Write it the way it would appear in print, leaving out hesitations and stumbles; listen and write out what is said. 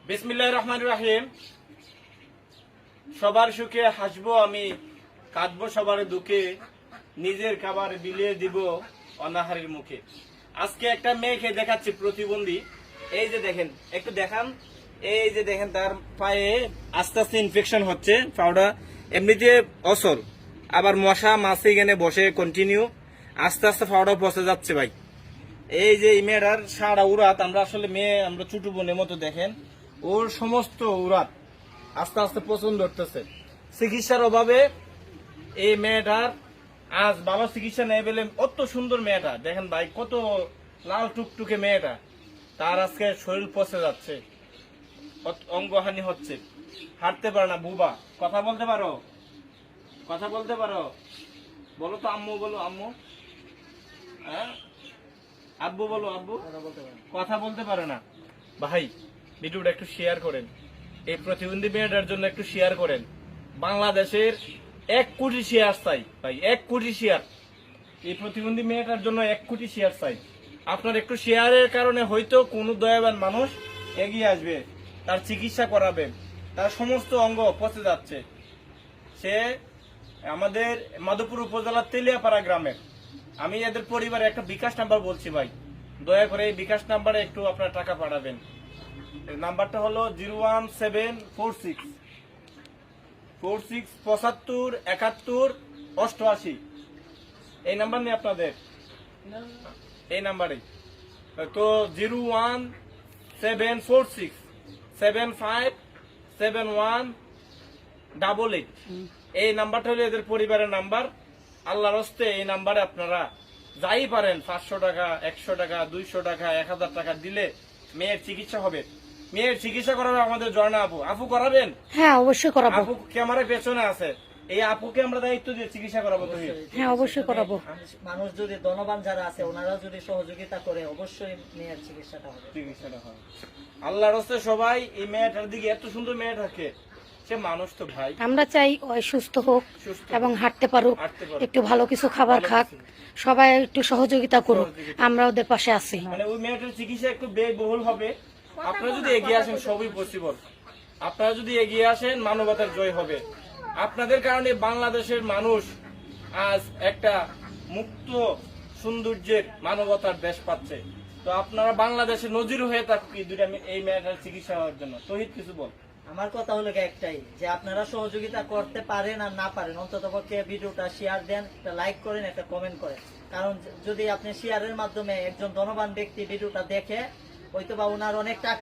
বিসমিল্লাহির রহমানির রহিম। সবার সুখে হাসবো আমি, কাঁদবো সবার দুঃখে, নিজের খাবার বিলিয়ে দিব অনাহারের মুখে। আজকে একটা মেয়েকে দেখাচ্ছি প্রতিবন্ধী। এই যে দেখেন, একটু দেখান। এই যে দেখেন, তার পায়ে আস্তে আস্তে ইনফেকশন হচ্ছে, পাউডা এমনিতে অসল, আবার মশা মাছি এখানে বসে কন্টিনিউ, আস্তে আস্তে পাউডা পচে যাচ্ছে ভাই। এই যে এই মেয়েটার সারা উড়াত, আমরা আসলে মেয়ে, আমরা ছোট বোনের মতো, দেখেন ওর সমস্ত উড়াত আস্তে আস্তে পছন্দ ধরতেছে। চিকিৎসার অভাবে এই মেয়েটার আজ বাবা চিকিৎসা নেই বলে, অত সুন্দর মেয়েটা দেখেন ভাই, কত লাল টুকটুকে মেয়েটা, তার আজকে শরীর পচে যাচ্ছে, অঙ্গহানি হচ্ছে, হাঁটতে পারে না, বুবা। কথা বলতে পারো? কথা বলতে পারো? বলো তো আম্মু, বলো আম্মু। হ্যাঁ, আব্বু বলো আব্বু। কথা বলতে পারে না ভাই। ভিডিওটা একটু শেয়ার করেন, এই প্রতিবন্ধী মেয়েটার জন্য একটু শেয়ার করেন। বাংলাদেশের 1 কোটি শেয়ার চাই ভাই, 1 কোটি শেয়ার। এই প্রতিবন্ধী মেয়েটার জন্য 1 কোটি শেয়ার চাই। আপনার একটু শেয়ারের কারণে হয়তো কোনো দয়াবান মানুষ এগিয়ে আসবে, তার চিকিৎসা করাবে। তার সমস্ত অঙ্গ পচে যাচ্ছে। সে আমাদের মাধবপুর উপজেলার তেলিয়াপাড়া গ্রামের। আমি এদের পরিবারে একটা বিকাশ নাম্বার বলছি ভাই, দয়া করে এই বিকাশ নাম্বারে একটু আপনার টাকা পাঠাবেন। নাম্বারটা হলো 01746 75 71 88। এই নাম্বার নেই আপনাদের? এই নাম্বারে তো 01746 75 71 88। এই নাম্বারটা হলো এদের পরিবারের নাম্বার। আল্লাহর হস্তে এই নাম্বারে আপনারা যাই পারেন, 500 টাকা, 100 টাকা, 200 টাকা, 1000 টাকা দিলে মেয়ের চিকিৎসা হবে। মেয়ের চিকিৎসা করাবে আমাদের জয়না আপু। আপু করাবেন? হ্যাঁ, অবশ্যই করাবো। আপু ক্যামেরার পেছনে আছে, এই আপুকে আমরা দায়িত্ব দিয়ে চিকিৎসা করাবো। তুমি? হ্যাঁ, অবশ্যই করাবো। মানুষ যদি ধনবান যারা আছে ওনারা যদি সহযোগিতা করে অবশ্যই মেয়ের চিকিৎসাটা হবে। চিকিৎসাটা হবে। আল্লাহর হস্তে সবাই এই মেয়েটার দিকে, এত সুন্দর মেয়েটাকে, সে মানুষ তো ভাই। আমরা চাই ওই সুস্থ হোক সুস্থ এবং হাঁটতে পারুক, হাঁটতে পারুক। একটু ভালো কিছু খাবার ভালো খাক, কিছু। সবাই একটু সহযোগিতা করুক, সহযোগিতা। আমরা ওদের পাশে আছি। মানে ওই মেয়েটার চিকিৎসা একটু ব্যয়বহুল হবে। আপনারা যদি এগিয়ে আসেন সবই পসিবল। আপনারা যদি এগিয়ে আসেন মানবতার জয় হবে। আপনাদের কারণে বাংলাদেশের মানুষ আজ একটা মুক্ত সৌন্দর্যের মানবতার দেশ পাচ্ছে। তো আপনারা বাংলাদেশে নজির হয়ে থাকুক এই দুইটা এই মেয়েটার চিকিৎসা হওয়ার জন্য। তহিদ কিছু বল। আমার কথা হলো একটাই, যে আপনারা সহযোগিতা করতে পারেন আর না পারেন, অন্তত পক্ষে ভিডিওটা শেয়ার দেন, একটা লাইক করেন, একটা কমেন্ট করেন। কারণ যদি আপনি শেয়ারের মাধ্যমে একজন ধনবান ব্যক্তি ভিডিওটা দেখে, হয়তো বা ওনার অনেক টাকা